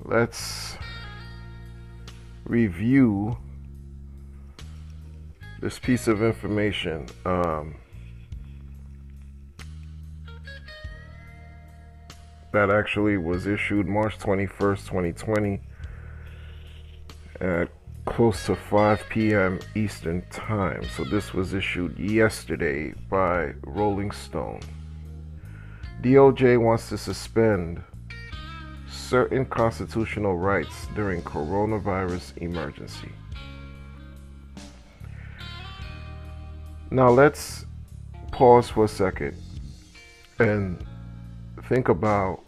let's review this piece of information. That actually was issued March 21st, 2020 at close to 5 p.m. Eastern Time. So this was issued yesterday by Rolling Stone. DOJ wants to suspend certain constitutional rights during coronavirus emergency. Now let's pause for a second and think about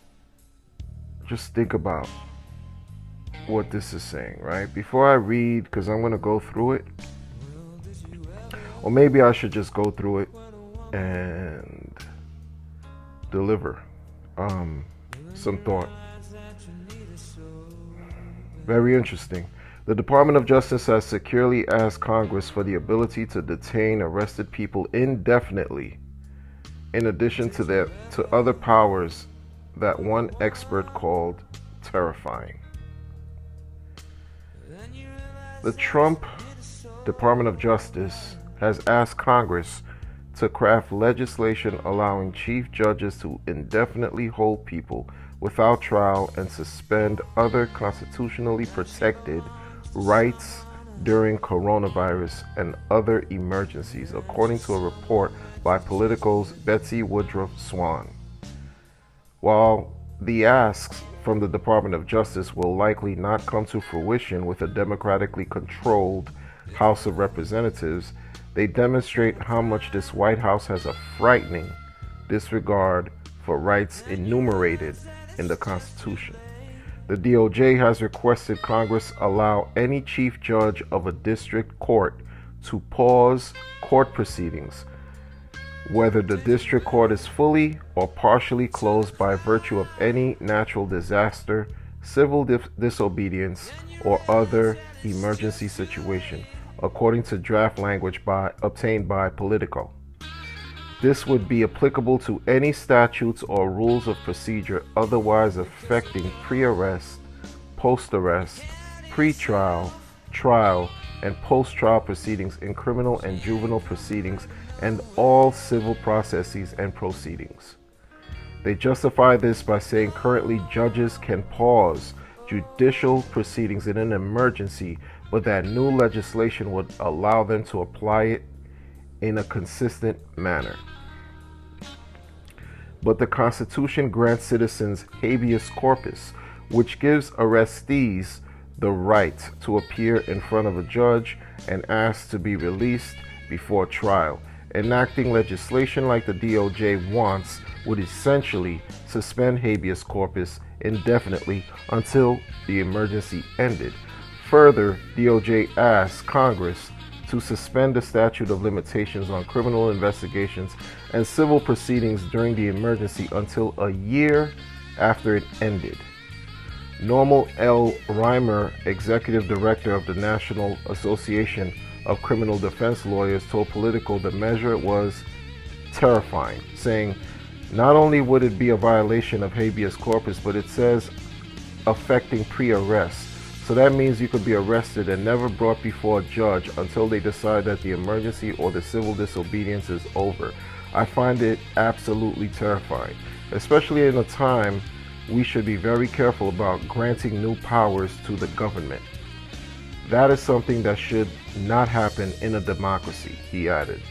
what this is saying, right? Before I read, because I'm going to go through it, or maybe I should just go through it and deliver some thought. Very interesting. The Department of Justice has securely asked Congress for the ability to detain arrested people indefinitely, in addition to other powers that one expert called terrifying. The Trump Department of Justice has asked Congress to craft legislation allowing chief judges to indefinitely hold people without trial and suspend other constitutionally protected rights during coronavirus and other emergencies, according to a report by Politico's Betsy Woodruff Swan. While the asks from the Department of Justice will likely not come to fruition with a democratically controlled House of Representatives, they demonstrate how much this White House has a frightening disregard for rights enumerated in the Constitution. The DOJ has requested Congress allow any chief judge of a district court to pause court proceedings, whether the district court is fully or partially closed by virtue of any natural disaster, civil disobedience, or other emergency situation, according to draft language obtained by Politico. This would be applicable to any statutes or rules of procedure otherwise affecting pre-arrest, post-arrest, pre-trial, trial, and post-trial proceedings in criminal and juvenile proceedings and all civil processes and proceedings. They justify this by saying currently judges can pause judicial proceedings in an emergency, but that new legislation would allow them to apply it in a consistent manner. But the Constitution grants citizens habeas corpus, which gives arrestees the right to appear in front of a judge and ask to be released before trial. Enacting legislation like the DOJ wants would essentially suspend habeas corpus indefinitely until the emergency ended. Further, DOJ asks Congress to suspend the statute of limitations on criminal investigations and civil proceedings during the emergency until a year after it ended. Normal L. Reimer, executive director of the National Association of Criminal Defense Lawyers, told Politico the measure was terrifying, saying not only would it be a violation of habeas corpus, but it says affecting pre-arrest. So that means you could be arrested and never brought before a judge until they decide that the emergency or the civil disobedience is over. I find it absolutely terrifying, especially in a time we should be very careful about granting new powers to the government. That is something that should not happen in a democracy, he added.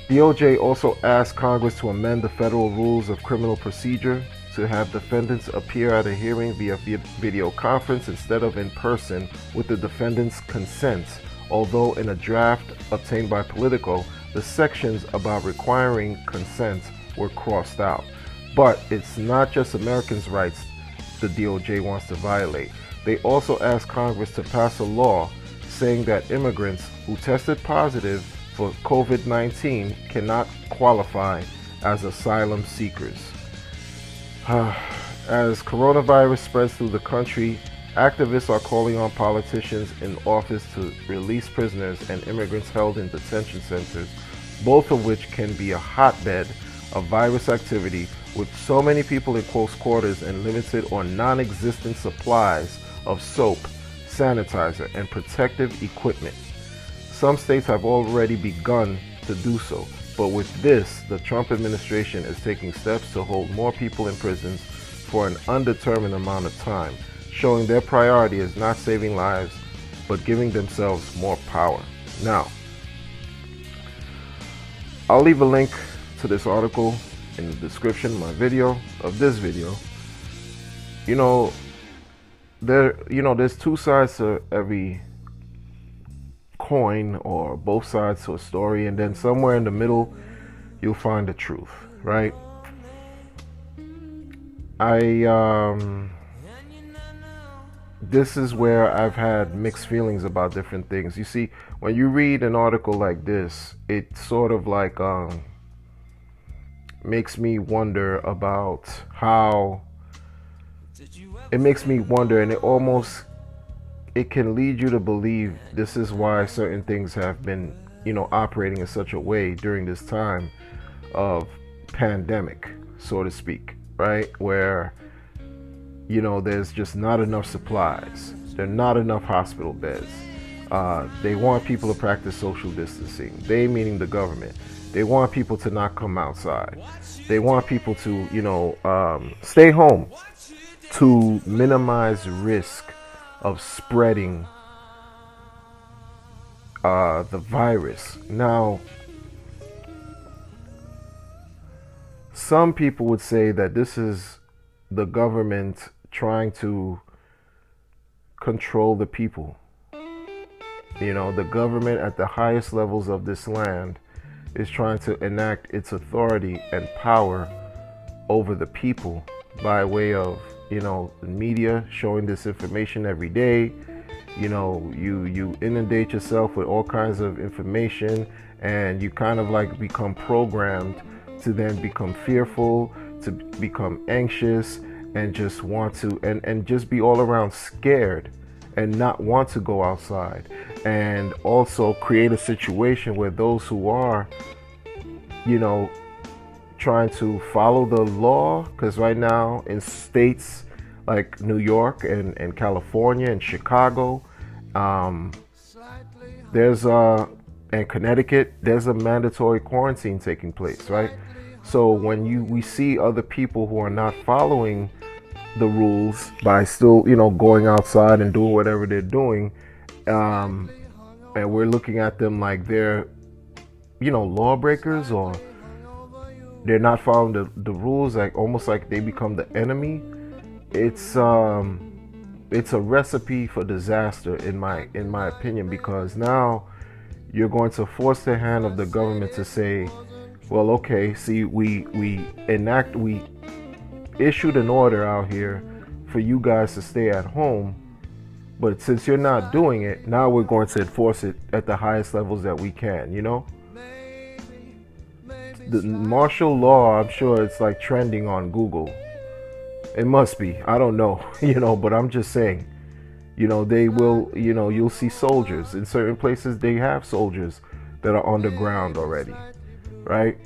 DOJ also asked Congress to amend the federal rules of criminal procedure to have defendants appear at a hearing via video conference instead of in person with the defendant's consent, although in a draft obtained by Politico, the sections about requiring consent were crossed out. But it's not just Americans' rights the DOJ wants to violate. They also asked Congress to pass a law saying that immigrants who tested positive for COVID-19 cannot qualify as asylum seekers. As coronavirus spreads through the country, activists are calling on politicians in office to release prisoners and immigrants held in detention centers, both of which can be a hotbed of virus activity With so many people in close quarters and limited or non-existent supplies of soap, sanitizer, and protective equipment. Some states have already begun to do so, but with this, the Trump administration is taking steps to hold more people in prisons for an undetermined amount of time, showing their priority is not saving lives, but giving themselves more power. Now, I'll leave a link to this article in the description of this video. There's two sides to every coin, or both sides to a story, and then somewhere in the middle you'll find the truth, right? This is where I've had mixed feelings about different things. You see, when you read an article like this, it sort of like makes me wonder about how it makes me wonder, and it can lead you to believe this is why certain things have been, operating in such a way during this time of pandemic, so to speak, right? Where, there's just not enough supplies. There are not enough hospital beds. They want people to practice social distancing. They, meaning the government. They want people to not come outside. They want people to, stay home to minimize risk of spreading the virus. Now, some people would say that this is the government trying to control the people. The government at the highest levels of this land is trying to enact its authority and power over the people by way of, the media showing this information every day. You inundate yourself with all kinds of information, and you kind of like become programmed to then become fearful, to become anxious, and just want to, and just be all around scared and not want to go outside. And also create a situation where those who are, trying to follow the law, because right now in states like New York and California and Chicago, and Connecticut, there's a mandatory quarantine taking place, right? So when we see other people who are not following the rules by still, going outside and doing whatever they're doing, and we're looking at them like they're, lawbreakers, or they're not following the rules, like almost like they become the enemy. It's a recipe for disaster in my opinion, because now you're going to force the hand of the government to say, well, okay, see, we issued an order out here for you guys to stay at home, but since you're not doing it, now we're going to enforce it at the highest levels that we can. The martial law, I'm sure it's like trending on Google. It must be, I don't know, but I'm just saying, they will, you'll see soldiers in certain places. They have soldiers that are on the ground already, right?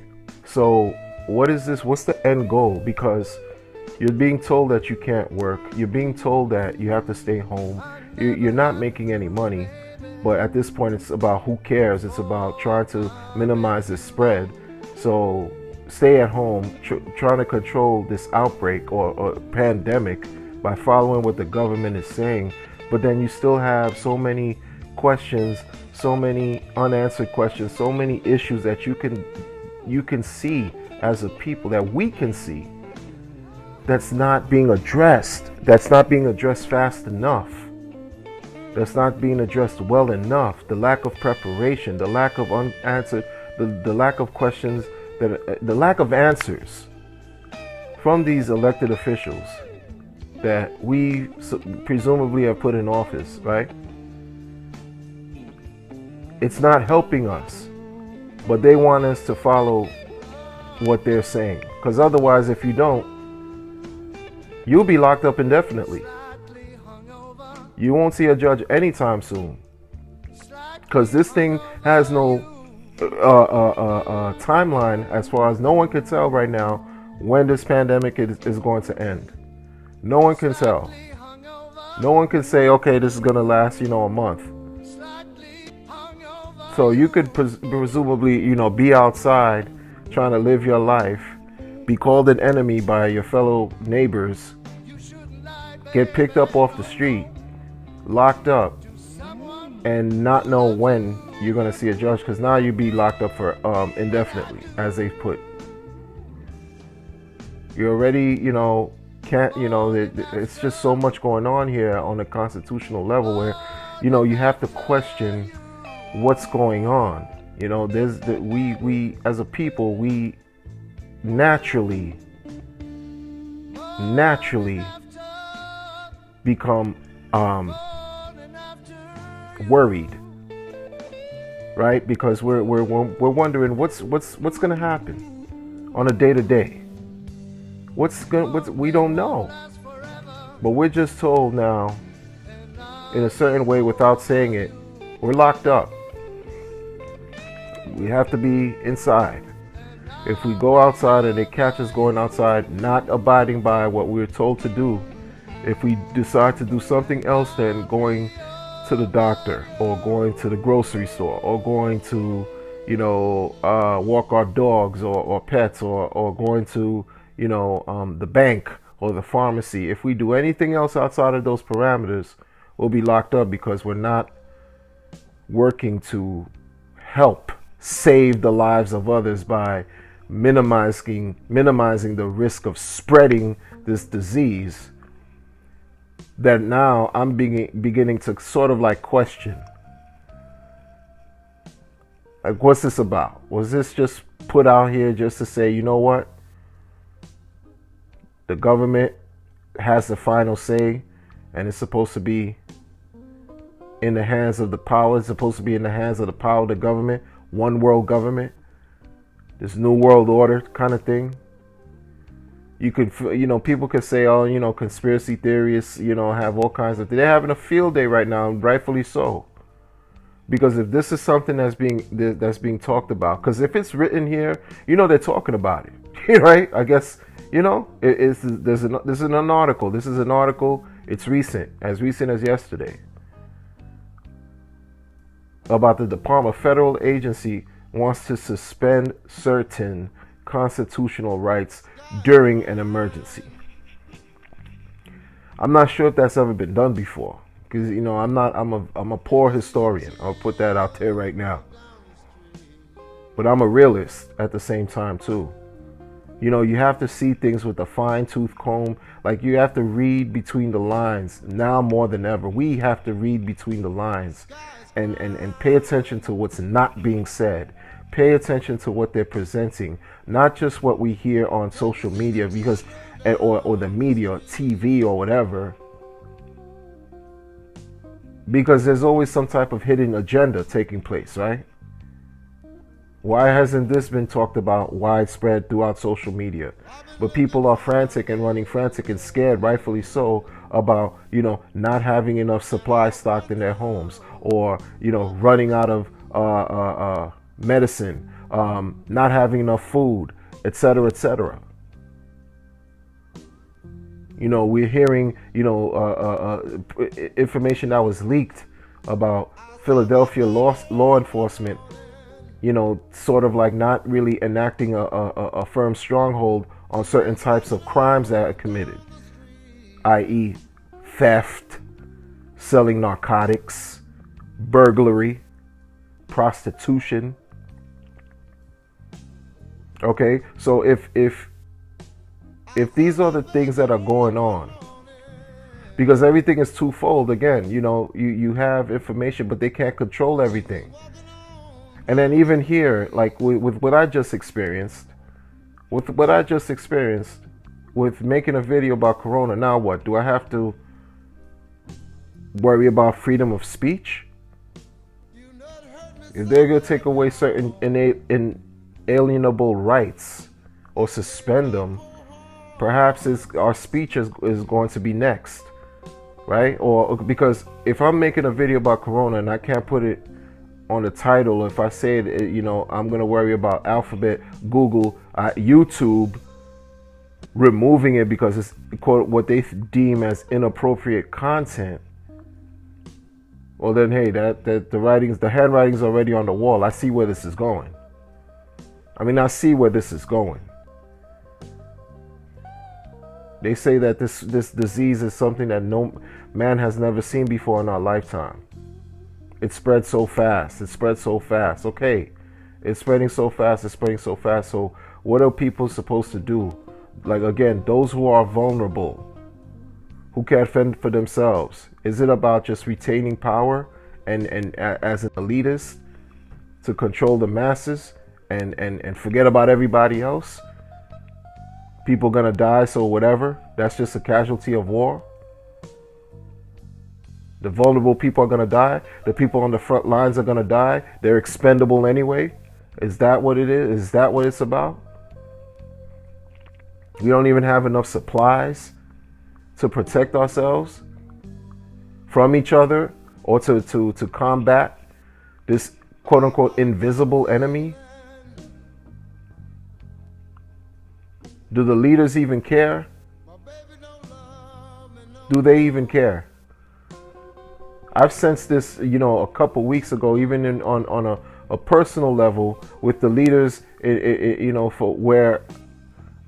So what is this? What's the end goal? Because you're being told that you can't work. You're being told that you have to stay home. You're not making any money. But at this point, it's about who cares. It's about trying to minimize the spread. So stay at home, trying to control this outbreak or pandemic by following what the government is saying. But then you still have so many questions, so many unanswered questions, so many issues that you can see as a people, that we can see, that's not being addressed. That's not being addressed fast enough. That's not being addressed well enough. The lack of preparation, the lack of unanswered, the lack of questions, the lack of answers from these elected officials that we presumably have put in office, right? It's not helping us, but they want us to follow what they're saying. Because otherwise, if you don't, you'll be locked up indefinitely. You won't see a judge anytime soon. Because this thing has no timeline, as far as no one can tell right now when this pandemic is going to end. No one can tell. No one can say, okay, this is going to last, a month. So you could presumably, be outside trying to live your life, be called an enemy by your fellow neighbors, get picked up off the street, locked up, and not know when you're going to see a judge, because now you'd be locked up for indefinitely, as they've put. You already, it's just so much going on here on a constitutional level where, you have to question what's going on. We as a people, we naturally become worried, right? Because we're wondering what's going to happen on a day-to-day. We don't know, but we're just told now in a certain way without saying it, we're locked up. We have to be inside. If we go outside and they catch us going outside, not abiding by what we're told to do, if we decide to do something else than going to the doctor or going to the grocery store or going to, walk our dogs or pets or going to, the bank or the pharmacy, if we do anything else outside of those parameters, we'll be locked up because we're not working to help save the lives of others by minimizing the risk of spreading this disease that now I'm beginning to sort of like question. Like, what's this about? Was this just put out here just to say, you know what? The government has the final say and it's supposed to be in the hands of the power. It's supposed to be in the hands of the power of the government, one world government, this new world order kind of thing. You could, people could say, oh, conspiracy theorists, have all kinds of things. They're having a field day right now, and rightfully so. Because if this is something that's being talked about, because if it's written here, they're talking about it, right? I guess, there's an article. This is an article. It's recent as yesterday, about the Department of Federal Agency wants to suspend certain constitutional rights during an emergency. I'm not sure if that's ever been done before, because I'm a poor historian. I'll put that out there right now. But I'm a realist at the same time too. You have to see things with a fine-tooth comb. Like, you have to read between the lines now more than ever. We have to read between the lines and pay attention to what's not being said. Pay attention to what they're presenting, not just what we hear on social media, because or the media, or TV or whatever. Because there's always some type of hidden agenda taking place, right? Why hasn't this been talked about widespread throughout social media? But people are frantic and running frantic and scared, rightfully so, about, not having enough supply stocked in their homes, or, running out of medicine, not having enough food, etc., etc. We're hearing, information that was leaked about Philadelphia law enforcement, sort of like not really enacting a firm stronghold on certain types of crimes that are committed, i.e. theft, selling narcotics, burglary, prostitution. Okay, so if these are the things that are going on, because everything is twofold again, you have information, but they can't control everything. And then even here, like with what I just experienced, with making a video about Korona, now what? Do I have to worry about freedom of speech? If they're going to take away certain inalienable rights or suspend them, perhaps our speech is going to be next, right? Or because if I'm making a video about Korona and I can't put it on the title, if I say it, I'm going to worry about Alphabet, Google, YouTube, removing it because it's quote what they deem as inappropriate content, well then hey, that the handwriting's already on the wall. I see where this is going. I see where this is going. They say that this disease is something that no man has never seen before in our lifetime. It spread so fast. It spread so fast. Okay, it's spreading so fast. It's spreading so fast. So what are people supposed to do? Like, again, those who are vulnerable, who can't fend for themselves. Is it about just retaining power and as an elitist to control the masses and forget about everybody else? People gonna die, so whatever. That's just a casualty of war. The vulnerable people are gonna die. The people on the front lines are gonna die. They're expendable anyway. Is that what it is? Is that what it's about? We don't even have enough supplies to protect ourselves from each other or to combat this quote unquote invisible enemy. Do the leaders even care? Do they even care? I've sensed this, a couple weeks ago, even on a personal level with the leaders, for where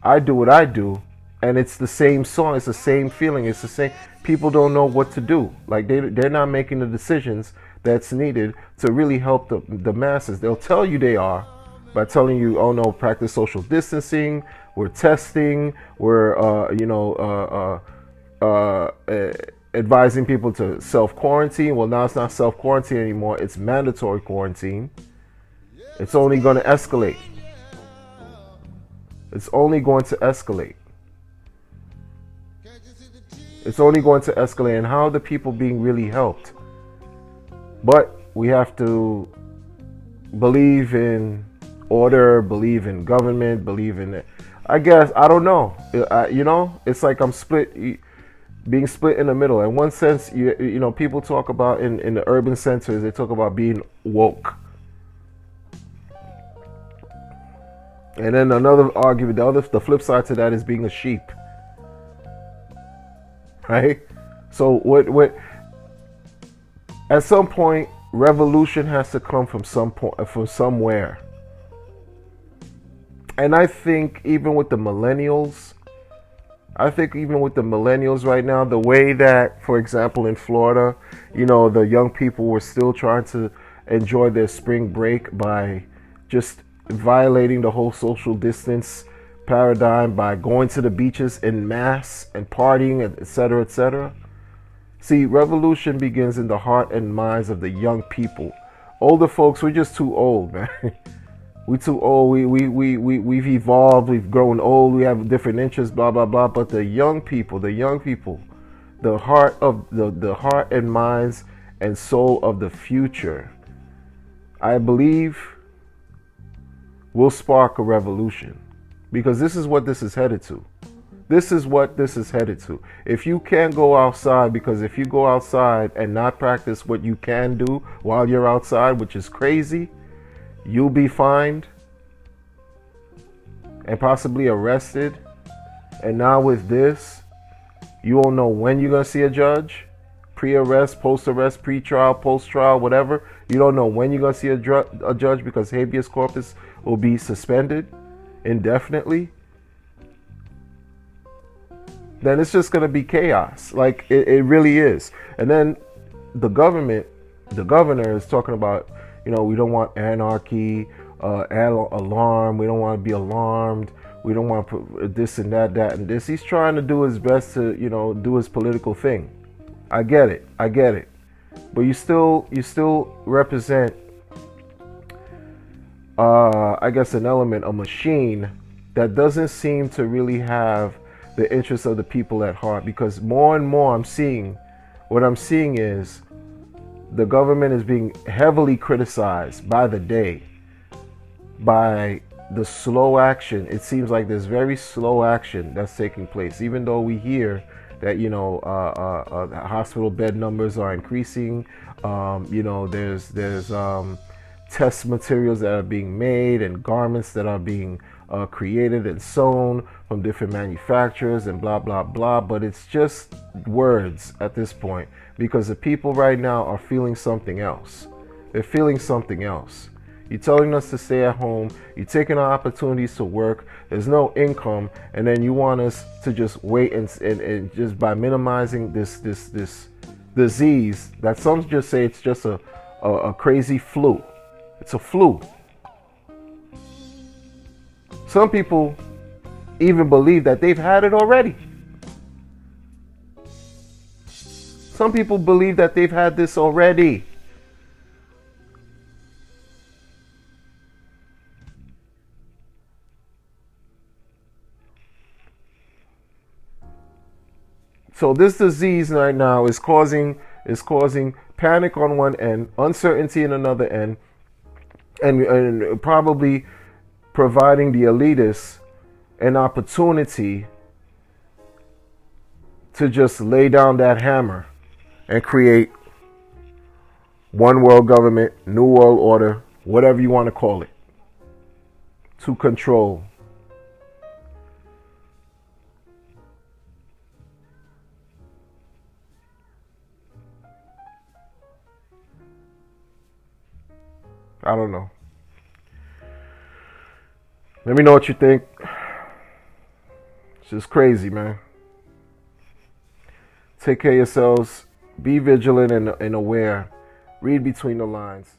I do what I do, and it's the same song, it's the same feeling, it's the same. People don't know what to do. Like they're not making the decisions that's needed to really help the masses. They'll tell you they are by telling you, oh no, practice social distancing, we're testing, we're advising people to self-quarantine. Well, now it's not self-quarantine anymore, it's mandatory quarantine. It's only going to escalate. It's only going to escalate. It's only going to escalate. And how are the people being really helped? But we have to believe in order, believe in government, believe in it. I guess, I don't know. It's like I'm being split in the middle. In one sense, people talk about in the urban centers, they talk about being woke. And then another argument, the flip side to that is being a sheep. Right? So what at some point, revolution has to come from somewhere. And I think even with the millennials right now, the way that, for example, in Florida, the young people were still trying to enjoy their spring break by just violating the whole social distance paradigm by going to the beaches en masse and partying, etc., etc. See, revolution begins in the heart and minds of the young people. Older folks, we're just too old, man. We're too old. We've evolved. We've grown old. We have different interests, blah, blah, blah. But the young people, the heart and minds and soul of the future, I believe will spark a revolution, because this is what this is headed to. This is what this is headed to. If you can't go outside, because if you go outside and not practice what you can do while you're outside, which is crazy, you'll be fined and possibly arrested. And now with this, you won't know when you're going to see a judge. Pre-arrest, post-arrest, pre-trial, post-trial, whatever. You don't know when you're going to see a judge, because habeas corpus will be suspended indefinitely. Then it's just going to be chaos. Like it really is. And then the governor is talking about, we don't want anarchy, alarm. We don't want to be alarmed. We don't want to put this and that and this. He's trying to do his best to, do his political thing. I get it. But you still represent, I guess, an element, a machine that doesn't seem to really have the interests of the people at heart. Because more and more what I'm seeing is the government is being heavily criticized by the day, by the slow action. It seems like there's very slow action that's taking place, even though we hear that hospital bed numbers are increasing. There's test materials that are being made and garments that are being created and sewn from different manufacturers and blah, blah, blah. But it's just words at this point, because the people right now are feeling something else. They're feeling something else. You're telling us to stay at home. You're taking our opportunities to work. There's no income. And then you want us to just wait and just by minimizing this disease that some just say it's just a crazy flu. It's a flu. Some people even believe that they've had it already. Some people believe that they've had this already. So this disease right now is causing panic on one end, uncertainty in another end, and probably providing the elitists an opportunity to just lay down that hammer and create one world government, new world order, whatever you want to call it, to control. I don't know. Let me know what you think. It's just crazy, man. Take care of yourselves. Be vigilant and aware. Read between the lines.